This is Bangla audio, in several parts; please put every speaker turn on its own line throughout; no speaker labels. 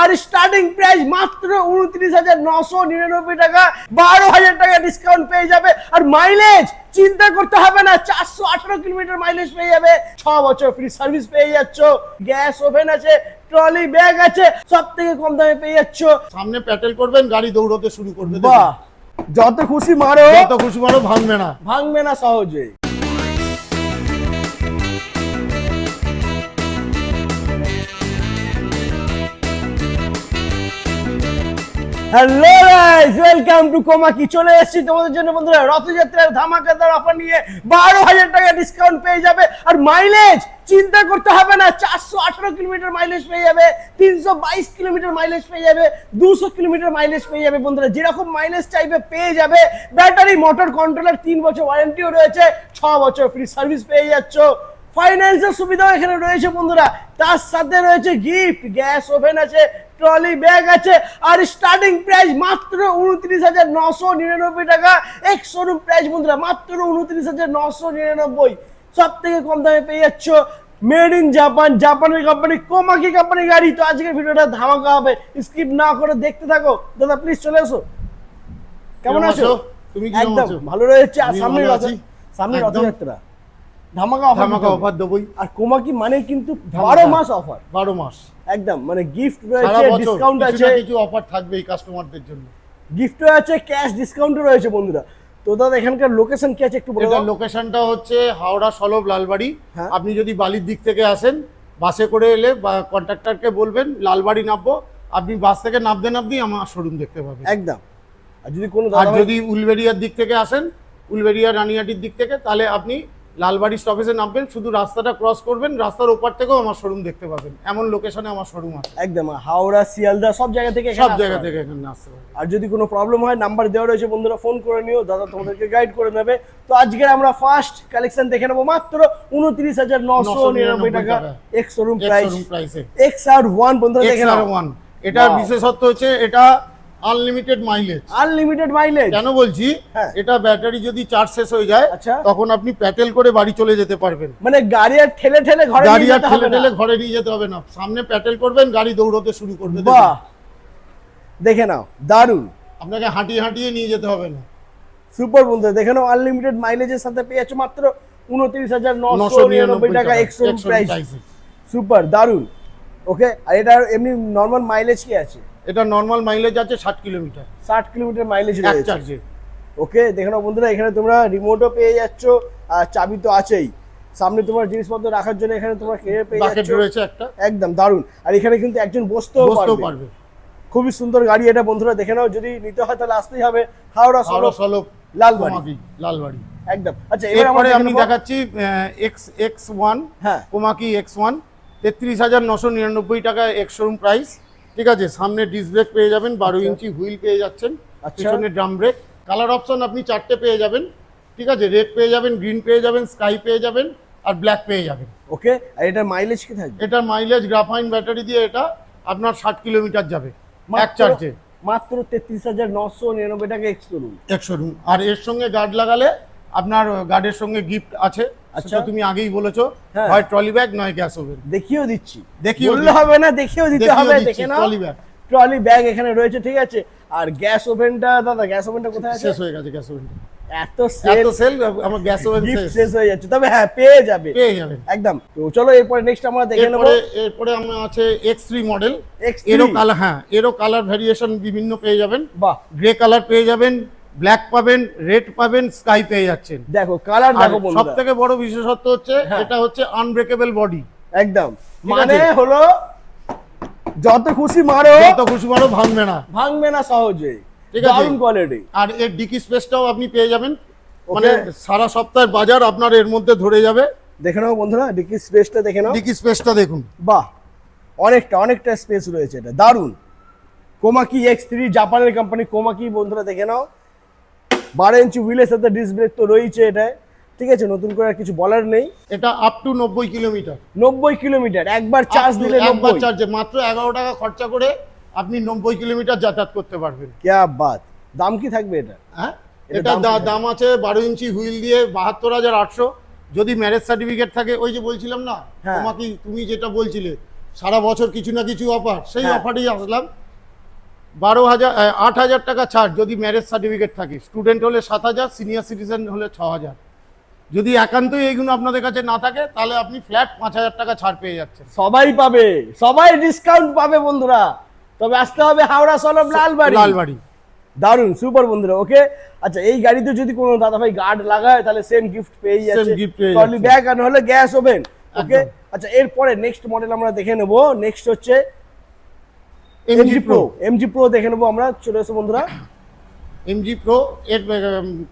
আর স্টার্টিং প্রাইস মাত্র 29,999 টাকা, 12,000 টাকা ডিসকাউন্ট পেয়ে যাবে। আর মাইলেজ চিন্তা করতে হবে না, 418 কিলোমিটার মাইলেজ পেয়ে যাবে, 6 বছর ফ্রি সার্ভিস পেয়ে যাচ্ছ, গ্যাস ওভেন আছে, ট্রলি ব্যাগ আছে, সব থেকে কম দামে পেয়ে যাচ্ছ।
সামনে প্যাটেল করবেন, গাড়ি দৌড়তে শুরু করবে।
বাহ, যত খুশি মারো,
যত খুশি মারো, ভাঙবে না,
ভাঙবে না সহজে। Hello guys, welcome to Komaki. চলে এসেছি তোমাদের জন্য বন্ধুরা রথযাত্রার ধামাকাদার অফার নিয়ে। 12,000 টাকা ডিসকাউন্ট পেয়ে যাবে। আর মাইলেজ চিন্তা করতে হবে না, 418 কিলোমিটার মাইলেজ পেয়ে যাবে, 322 কিলোমিটার মাইলেজ পেয়ে যাবে, 200 কিলোমিটার মাইলেজ পেয়ে যাবে বন্ধুরা। যেরকম মাইলেজ চাইবে পেয়ে যাবে। ব্যাটারি, মোটর কন্ট্রোলার, 3 বছর ওয়ারেন্টিও রয়েছে, 6 বছর ফ্রি সার্ভিস পেয়ে যাচ্ছ। ফাইন্যান্সের সুবিধাও এখানে রয়েছে বন্ধুরা। তার সাথে রয়েছে গিফট, গ্যাস ওভেন আছে, ট্রলি ব্যাগ আছে। আর স্টার্টিং প্রাইস মাত্র 29,999 টাকা। এক্স শোরুম প্রাইস বন্ধুরা মাত্র 29,999। সব থেকে কম দামে পেয়ে যাচ্ছ। মেড ইন জাপান, জাপানের কোম্পানি, কোমাকি কোম্পানির গাড়ি। তো আজকের ভিডিওটা ধামাকা হবে, স্কিপ না করে দেখতে থাকো। দাদা প্লিজ চলে এসো। কেমন আছো?
তুমি কি
একদম
আছো?
ভালো রয়েছে। আর
আমি
সামনে
ভালো আছি।
সামনে
একদম।
রথযাত্রা, ধামাকা
অফার দেবই।
আর কোমাকি মানে কিন্তু 12 মাস অফার,
12 মাস
একদম। মানে গিফট
সারা
রয়েছে,
বছর
ডিসকাউন্ট
কিছু
আছে,
না কিছু অফার থাকবে এই কাস্টমারদের জন্য।
গিফটও আছে, ক্যাশ ডিসকাউন্টও রয়েছে বন্ধুরা। তো দাদা এখানকার লোকেশন কি আছে একটু বলে
এটা
দাও।
লোকেশনটা হচ্ছে হাওড়া সলব লালবাড়ি।
হ্যাঁ।
আপনি যদি বালির দিক থেকে আসেন, বাসে করে এলে বা কন্ট্রাক্টরকে বলবেন লালবাড়ি নামবো, আপনি বাস থেকে নামতেই আমার শোরুম দেখতে পাবেন
একদম। আর যদি কোনো
আর
দাদা
যদি উলবেড়িয়ার দিক থেকে আসেন, উলবেড়িয়া রানিয়াটির দিক থেকে, তাহলে আপনি লালবাড়ি স্টপেজে নামবেন, শুধু রাস্তাটা ক্রস করবেন, রাস্তার ওপার থেকেও আমার শোরুম দেখতে পাবেন। এমন লোকেশনে আমার শোরুম আছে।
একদম হাওড়া, শিয়ালদা সব জায়গা থেকে
সব জায়গা থেকে এখানে আসতে পারবেন।
আর যদি কোনো প্রবলেম হয় নাম্বার দেওয়া রয়েছে বন্ধুরা, ফোন করে নিও, দাদা তোমাদেরকে গাইড করে নেবে। তো আজকে আমরা ফার্স্ট কালেকশন দেখে নেবো মাত্র 29,999 টাকা। এক্স শোরুম প্রাইসে XR1 বন্ধুরা দেখে নাও।
XR1 এটার বিশেষত্ব হচ্ছে এটা আনলিমিটেড মাইলেজ।
আনলিমিটেড মাইলেজ
কেন বলছি?
হ্যাঁ।
এটা ব্যাটারি যদি চার্জ শেষ হয়ে যায়,
আচ্ছা।
তখন আপনি প্যাটেল করে বাড়ি চলে যেতে পারবেন।
মানে গাড়ি আর ঠেলে ঠেলে ঘরে
গাড়ি
নিয়ে
আর
যেতে
ঠেলে
হবে না।
ঠেলে ঘরে নিয়ে যেতে হবে না, সামনে প্যাটেল করবেন, গাড়ি দৌড়তে শুরু করবে।
বাহ, দেখে নাও, দারুন।
আপনাকে হাঁটিয়ে হাঁটিয়ে নিয়ে যেতে হবে না।
সুপার বন্ধুরা, দেখে নাও, আনলিমিটেড মাইলেজের সাথে পেয়ে যাচ্ছ মাত্র 29,999 টাকা এক্স শোরুম প্রাইস। সুপার, দারুন। ওকে, আর এটা এমনি নরমাল মাইলেজ কি আছে?
এটা নরমাল মাইলেজ আছে 60 কিলোমিটার,
60 কিলোমিটার মাইলেজ
এক
রয়েছে।
চার্জে।
ওকে, দেখে নাও বন্ধুরা, এখানে তোমরা রিমোটও পেয়ে যাচ্ছ, আর চাবি তো আছেই। সামনে তোমার জিনিসপত্র রাখার জন্য এখানে তোমরা কেড়ে পেয়ে
বাকেট
যাচ্ছ,
রয়েছে একটা,
একদম দারুন। আর এখানে কিন্তু একজন বসতেও পারবে। খুবই সুন্দর গাড়ি এটা বন্ধুরা, দেখে নাও। যদি নিতে হয় তাহলে আসতেই হবে হাওড়া
সলব
লালবাড়ি,
লালবাড়ি।
একদম। আচ্ছা, এবার
এরপরে
আমরা
আমি দেখাচ্ছি X1।
হ্যাঁ,
কোমাকি X1 33,999 টাকা এক্স শোরুম প্রাইস। ঠিক আছে, সামনে ডিস্ক ব্রেক পেয়ে যাবেন, 12 ইঞ্চি হুইল পেয়ে যাচ্ছেন, পিছনে ড্রাম ব্রেক। কালার অপশন আপনি 4টে পেয়ে যাবেন। ঠিক আছে, রেড পেয়ে যাবেন, গ্রিন পেয়ে যাবেন, স্কাই পেয়ে যাবেন, আর ব্ল্যাক পেয়ে যাবেন।
ওকে, আর এটার মাইলেজ কি থাকবে?
এটার মাইলেজ গ্রাফাইন ব্যাটারি দিয়ে এটা আপনার 60 কিলোমিটার যাবে এক চার্জে।
মাত্র 33,999 টাকা এক্স শোরুম।
এক শোরুম। আর এর সঙ্গে গার্ড লাগালে আপনার গার্ডের সঙ্গে গিফট আছে।
আচ্ছা,
তুমি আগেই বলেছো,
হ্যাঁ।
হয় ট্রলি ব্যাগ নয় গ্যাস ওভেন।
দেখিয়েও দিচ্ছি,
দেখিয়েও
বললে হবে না, দেখিয়েও দিতে হবে। দেখে নাও,
ট্রলি ব্যাগ,
ট্রলি ব্যাগ এখানে রয়েছে। ঠিক আছে, আর গ্যাস ওভেনটা দাদা, গ্যাস ওভেনটা কোথায় আছে?
শেষ হয়ে গেছে গ্যাস ওভেন।
এত সেল,
আমার গ্যাস ওভেন
শেষ হয়ে যাচ্ছে, তবে হ্যাঁ পেয়ে যাবে,
পেয়ে যাবেন
একদম। তো চলো এরপরে নেক্সট আমরা দেখে নেব।
এরপরে আমরা আছে X3 মডেল।
X3
এরও কালার, হ্যাঁ, এরও কালার ভেরিয়েশন বিভিন্ন পেয়ে যাবেন।
বাহ,
গ্রে কালার পেয়ে যাবেন, ব্ল্যাক পাবেন, রেড পাবেন, স্কাই পেয়ে যাচ্ছেন।
দেখো কালার, দেখো বন্ধুরা।
সবথেকে বড় বিশেষত্ব হচ্ছে
হ্যাঁ।
এটা হচ্ছে আনব্রেকেবল বডি।
একদম,
ঠিক
মানে
আছে?
হলো যত খুশি মারো,
যত খুশি মারো, ভাঙবে না,
ভাঙবে না সহজে।
ঠিক আছে?
দারুণ কোয়ালিটি।
আর এর ডিকি স্পেসটাও আপনি পেয়ে যাবেন। মানে সারা সপ্তাহের বাজার আপনার এর মধ্যে ধরে যাবে।
দেখে নাও বন্ধুরা, ডিকি স্পেসটা দেখে নাও।
ডিকি স্পেসটা দেখুন,
বাহ, অনেকটা স্পেস রয়েছে, এটা দারুণ। কোমাকি X3, জাপানের কোম্পানি কোমাকি বন্ধুরা, দেখে নাও। 12 ইঞ্চি হুইলের সাথে ডিস্ক ব্রেক তো রয়েছে এটায়। ঠিক আছে, নতুন করে আর কিছু বলার নেই।
এটা আপ টু 90 কিলোমিটার।
90 কিলোমিটার একবার চার্জ দিলে,
একবার চার্জে মাত্র 11 টাকা খরচা করে আপনি 90 কিলোমিটার যাতায়াত করতে পারবেন।
क्या बात। দাম কি থাকবে এটা?
হ্যাঁ, এটা দাম আছে 12 ইঞ্চি হুইল দিয়ে 72,800। যদি ম্যারেজ সার্টিফিকেট থাকে, ওই যে বলছিলাম না,
হ্যাঁ।
তুমি যেটা বলছিলে সারা বছর কিছু না কিছু অফার, সেই
হ্যাঁ।
অফারেই আসলাম। 12,000 8,000 টাকা ছাড় যদি ম্যারেজ সার্টিফিকেট থাকে, স্টুডেন্ট হলে 7,000, সিনিয়র সিটিজেন হলে 6,000। যদি একান্তই এইগুলো আপনাদের কাছে না থাকে তাহলে আপনি ফ্ল্যাট 5,000 টাকা ছাড় পেয়ে যাচ্ছেন।
সবাই পাবে, সবাই ডিসকাউন্ট পাবে বন্ধুরা, তবে আসতে হবে হাওড়া সলভ লালবাড়ি।
লালবাড়ি।
দারুন, সুপার বন্ধুরা। ওকে, আচ্ছা এই গাড়িতে যদি কোনো দাদা ভাই গার্ড লাগায় তাহলে সেম গিফট পেয়ে যাচ্ছে,
gift পেয়ে
ট্রলি
যাচ্ছে।
ব্যাগ আর হলে গ্যাস ওভেন। ওকে,
একদম।
আচ্ছা এরপরে নেক্সট মডেল আমরা দেখে নেব। নেক্সট হচ্ছে
এমজি প্রো।
এমজি প্রো দেখে নেবো আমরা। চলে এসো বন্ধুরা।
এমজি প্রো এর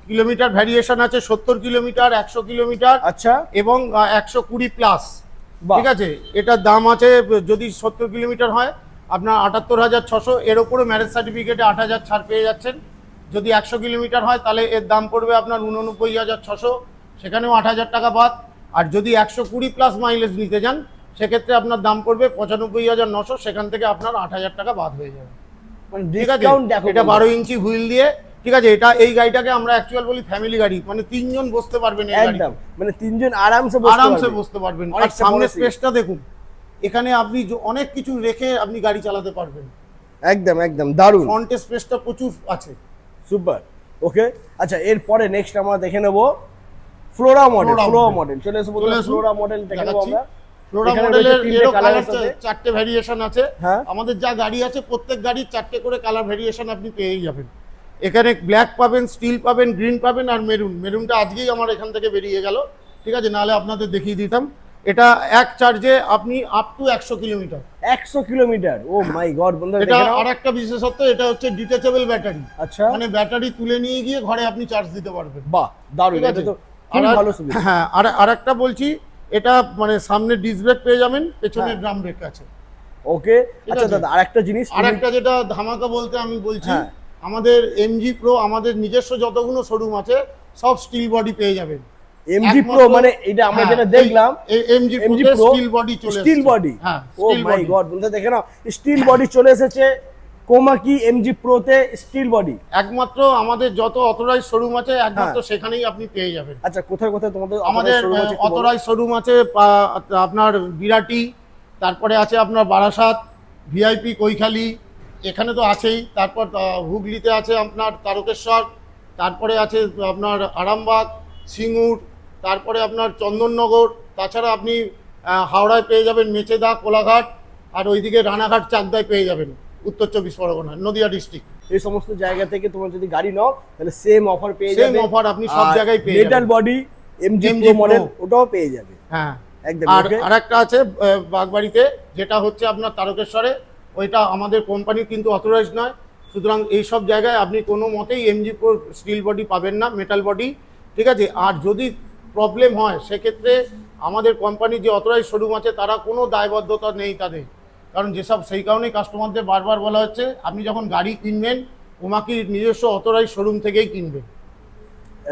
কিলোমিটার ভ্যারিয়েশন আছে 70 কিলোমিটার, 100 কিলোমিটার
আচ্ছা,
এবং 120 প্লাস।
বাহ।
ঠিক আছে, এটার দাম আছে যদি 70 কিলোমিটার হয় আপনার 78,600, এর উপরে ম্যারেজ সার্টিফিকেটে 8,000 ছাড় পেয়ে যাচ্ছেন। যদি 100 কিলোমিটার হয় তাহলে এর দাম পড়বে আপনার 89,600, সেখানেও 8,000 টাকা বাদ। আর যদি 120 প্লাস মাইলেজ নিতে যান সেক্ষেত্রে আপনার দাম পড়বে 95,900, সেখান থেকে আপনার 8,000 টাকা বাদ হয়ে যাবে।
মানে
ঠিক আছে,
ডিসকাউন্ট দেখো
এটা
বন্ধুরা।
12 ইঞ্চি হুইল দিয়ে। ঠিক আছে, এটা এই গাড়িটাকে আমরা অ্যাকচুয়াল বলি ফ্যামিলি গাড়ি, মানে 3 জন বসতে পারবেন এই গাড়িতে।
একদম, মানে তিনজন আরামসে
আরামসে
পারবে।
বসতে পারবেন। আর
অনেকটা
সামনে
বড় seat।
স্পেসটা দেখুন, এখানে আপনি অনেক কিছু রেখে আপনি গাড়ি চালাতে পারবেন।
একদম একদম দারুন,
ফ্রন্টে স্পেসটা প্রচুর আছে।
সুপার। ওকে, আচ্ছা এরপরে নেক্সট আমরা দেখে নেব Flora model.
Flora
Flora
model।
Model চলে এসে
চলে
বলতে
আসুন,
ফ্লোরা মডেল দেখে নেব
দেখাচ্ছি।
আমরা।
ফ্লোরা
এখানে
মডেলের
রয়েছে তিনটে
এরও
colour
কালার
সাথে।
4টে ভ্যারিয়েশন আছে।
হ্যাঁ।
আমাদের যা গাড়ি আছে প্রত্যেক গাড়ির 4টে করে কালার ভ্যারিয়েশন আপনি পেয়েই যাবেন। এখানে ব্ল্যাক পাবেন, স্টিল পাবেন, গ্রিন পাবেন আর মেরুন। মেরুনটা আজকেই আমার এখান থেকে বেরিয়ে গেল। ঠিক আছে, নাহলে আপনাদের দেখিয়ে দিতাম। এটা এক চার্জে আপনি up to 100 kilometre.
100 kilometre, oh my God বন্ধুরা
এটা
দেখে নাও।
আরেকটা বিশেষত্ব, এটা হচ্ছে ডিটাচেবল ব্যাটারি।
আচ্ছা,
মানে ব্যাটারি তুলে নিয়ে গিয়ে ঘরে আপনি চার্জ দিতে পারবেন।
বাহ দারুন,
ঠিক
এটা
আছে,
তো খুব
আর-
ভালো সুবিধা।
হ্যাঁ, আর একটা বলছি, এটা মানে সামনে ডিস্ক ব্রেক পেয়ে যাবেন, পেছনে
হ্যাঁ।
ড্রাম ব্রেক আছে।
ওকে,
ঠিক
আচ্ছা
আছে।
দাদা আরেকটা জিনিস
আর একটা যেটা ধামাকা বলতে আমি বলছি,
হ্যাঁ।
আমাদের এমজি প্রো আমাদের নিজস্ব যতগুলো শোরুম আছে সব স্টিল বডি পেয়ে যাবেন।
এমজি প্রো মানে এটা আমরা যেটা দেখলাম
MG
MG
pro
pro
steel body চলে
স্টিল
এসেছে।
বডি।
হ্যাঁ,
ও
স্টিল
মাই
বডি।
গড বন্ধুরা দেখে নাও, স্টিল বডি চলে এসেছে কোমাকি এমজি প্রোতে, স্টিল বডি।
একমাত্র আমাদের যত অথরাইজ শোরুম আছে একমাত্র সেখানেই আপনি পেয়ে যাবেন।
আচ্ছা কোথায় কোথায় তোমাদের
আমাদের
showroom আছে একটু বলো?
অথরাইজ শোরুম আছে আপনার বিরাটি, তারপরে আছে আপনার বারাসাত, ভিআইপি কৈখালি, এখানে তো আছেই। তারপর হুগলিতে আছে আপনার তারকেশ্বর, তারপরে আছে আপনার আরামবাগ, সিঙ্গুর, তারপরে আপনার চন্দননগর। তাছাড়া আপনি হাওড়ায় পেয়ে যাবেন মেচেদা, কোলাঘাট, আর ওইদিকে রানাঘাট, চাকদায় পেয়ে যাবেন উত্তর 24 পরগনা, নদিয়া ডিস্ট্রিক্ট।
এই সমস্ত জায়গা থেকে তোমরা যদি গাড়ি নাও তাহলে সেম অফার পেয়ে
সেম
যাবে।
অফার আপনি সব জায়গায় পেয়ে
মেটাল
যাবেন।
Body MG
MG
pro
Pro।
Model ওটাও পেয়ে যাবে।
হ্যাঁ,
একদম
আর
okay?
আরেকটা আছে বাগবাড়িতে, যেটা হচ্ছে আপনার তারকেশ্বরে। ওইটা আমাদের কোম্পানির কিন্তু অথরাইজ নয়, সুতরাং এই সব জায়গায় আপনি কোনো মতেই এমজি প্রো স্টিল বডি পাবেন না, মেটাল বডি। ঠিক আছে, আর যদি প্রবলেম হয় সেক্ষেত্রে আমাদের কোম্পানির যে অথরাইজ শোরুম আছে তারা কোনো দায়বদ্ধতা নেই তাদের। কারণ যেসব, সেই কারণেই কাস্টমারদের বারবার বলা হচ্ছে আপনি যখন গাড়ি কিনবেন কোমাকির নিজস্ব অথরাইজ শোরুম থেকেই কিনবেন।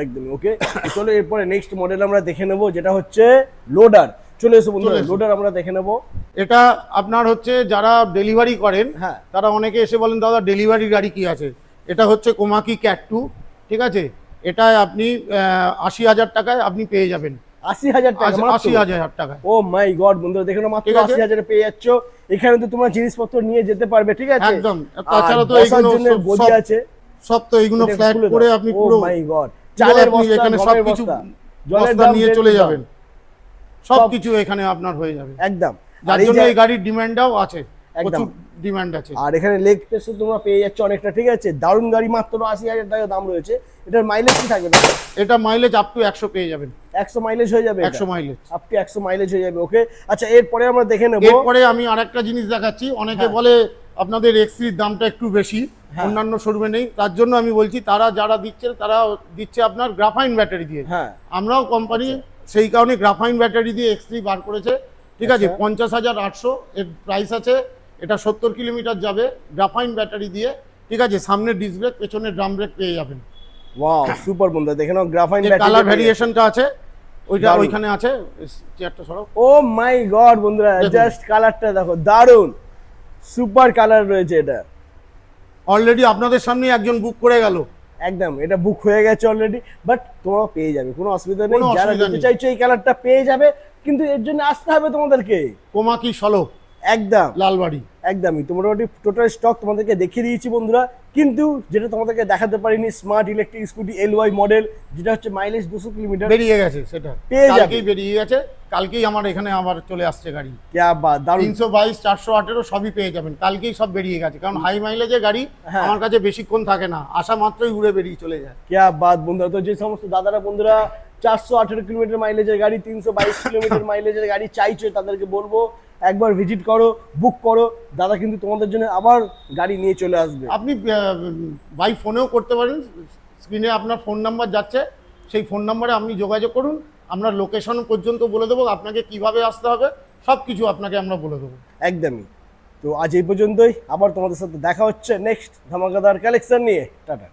একদম ওকে। চলো এরপরে নেক্সট মডেল আমরা দেখে নেব, যেটা হচ্ছে লোডার। চলে এসো বন্ধুরা,
চলে এসো।
লোডার আমরা দেখে নেব।
এটা আপনার হচ্ছে যারা ডেলিভারি করেন
হ্যাঁ।
তারা অনেকে এসে বলেন দাদা ডেলিভারি গাড়ি কি আছে। এটা হচ্ছে কোমাকি ক্যাট 2। ঠিক আছে, এটা আপনি 80,000 টাকায় আপনি পেয়ে যাবেন।
80,000 টাকা মাত্র?
80,000 টাকায়।
ও মাই গড বন্ধুরা দেখে নাও, মাত্র
ঠিক আছে।
80,000 পেয়ে যাচ্ছ। এখানে তো তোমার জিনিসপত্র নিয়ে যেতে পারবে, ঠিক আছে?
একদম।
আর
তাছাড়া তো
বসার
এইগুলো
জন্য
সব-
গদি
সব-
আছে।
সব তো এইগুলো
এটা
ফ্ল্যাট
খুলে দাও।
করে আপনি
ও
পুরো
মাই গড, চালের
আপনি
বস্তা,
এখানে
গমের
সবকিছু
বস্তা, জলের
বস্তা
দাম
নিয়ে
বেড়ে
চলে
দাও।
যাবেন, সবকিছু এখানে আপনার হয়ে যাবে।
একদম।
যার
আর এই
জন্য
যে-
এই গাড়ির ডিমান্ডটাও আছে,
একদম।
প্রচুর ডিমান্ড আছে।
আর এখানে লেগ টেস্ট তোমরা পেয়ে যাচ্ছ অনেকটা, ঠিক আছে? দারুণ গাড়ি, মাত্র 80,000 টাকা দাম রয়েছে। এটার মাইলেজ কি থাকবে দাদা?
এটা মাইলেজ আপ টু 100 পেয়ে যাবেন।
100 মাইলেজ হয়ে যাবে?
100 মাইলেজ।
আপ টু 100 মাইলেজ হয়ে যাবে। ওকে, আচ্ছা এরপরে আমরা দেখে নেব।
এরপরে আমি আরেকটা জিনিস দেখাচ্ছি। অনেকে
হ্যাঁ।
বলে আপনাদের এক্সির দামটা একটু বেশি,
হ্যাঁ।
অন্যান্য শোরুমে নেই। তার জন্য আমি বলছি তারা যারা দিচ্ছে তারা দিচ্ছে আপনার গ্রাফাইন ব্যাটারি দিয়ে।
হ্যাঁ।
আমরাও কোম্পানি সেই কারণে গ্রাফাইন ব্যাটারি দিয়ে এক্স বার করেছে। ঠিক আছে,
আচ্ছা।
50,800 এর প্রাইস আছে। এটা 70 কিলোমিটার যাবে গ্রাফাইন ব্যাটারি দিয়ে। ঠিক আছে, সামনে ডিস্ক ব্রেক, পেছনে ড্রাম ব্রেক পেয়ে যাবেন।
ওয়াও সুপার বন্ধুরা দেখে নাও, গ্রাফাইন
যে কালার ভ্যারিয়েশনটা আছে ওইটা
দারুণ।
ওইখানে আছে। চেয়ারটা সরাও।
ও মাই গড বন্ধুরা,
দেখুন।
জাস্ট কালারটা দেখো, দারুণ সুপার কালার রয়েছে এটা।
অলরেডি আপনাদের সামনে একজন বুক করে গেল।
একদম, এটা বুক হয়ে গেছে অলরেডি, বাট তোমরা পেয়ে যাবে, কোনো অসুবিধা নেই।
কোনো
যারা
অসুবিধা
নিতে
নেই।
চাইছো এই কালারটা পেয়ে যাবে, কিন্তু এর জন্য আসতে হবে তোমাদেরকে
কোমাকি সলো।
একদম
লালবাড়ি।
একদমই। তো মোটামুটি টোটাল স্টক তোমাদেরকে দেখিয়ে দিয়েছি বন্ধুরা, কিন্তু যেটা তোমাদেরকে দেখাতে পারিনি smart electric scooty LY model, যেটা হচ্ছে মাইলেজ 200 কিলোমিটার
বেরিয়ে গেছে, সেটা
পেয়ে যাবে।
কালকেই বেরিয়ে গেছে, কালকেই আমার এখানে আবার চলে আসছে গাড়ি।
ক্যা বাত, দারুণ।
322 418 সবই পেয়ে যাবেন, কালকেই সব বেরিয়ে গেছে, কারণ হাই মাইলেজের গাড়ি
হ্যাঁ।
আমার কাছে বেশিক্ষণ থাকে না, আসা মাত্রই উড়ে বেরিয়ে চলে যায়।
ক্যা বাত বন্ধুরা। তো যে সমস্ত দাদারা বন্ধুরা 418 কিলোমিটার মাইলেজের গাড়ি, 322 কিলোমিটার মাইলেজের গাড়ি চাইছো, তাদেরকে বলবো একবার ভিজিট করো, বুক করো, দাদা কিন্তু তোমাদের জন্য আবার গাড়ি নিয়ে চলে আসবে।
আপনি বাই ফোনেও করতে পারেন, স্ক্রিনে আপনার ফোন নাম্বার যাচ্ছে, সেই ফোন নাম্বারে আপনি যোগাযোগ করুন, আমরা লোকেশন পর্যন্ত বলে দেবো, আপনাকে কিভাবে আসতে হবে সব কিছু আপনাকে আমরা বলে দেবো।
একদমই। তো আজ এই পর্যন্তই, আবার তোমাদের সাথে দেখা হচ্ছে নেক্সট ধামাকাদার কালেকশন নিয়ে। টাটা।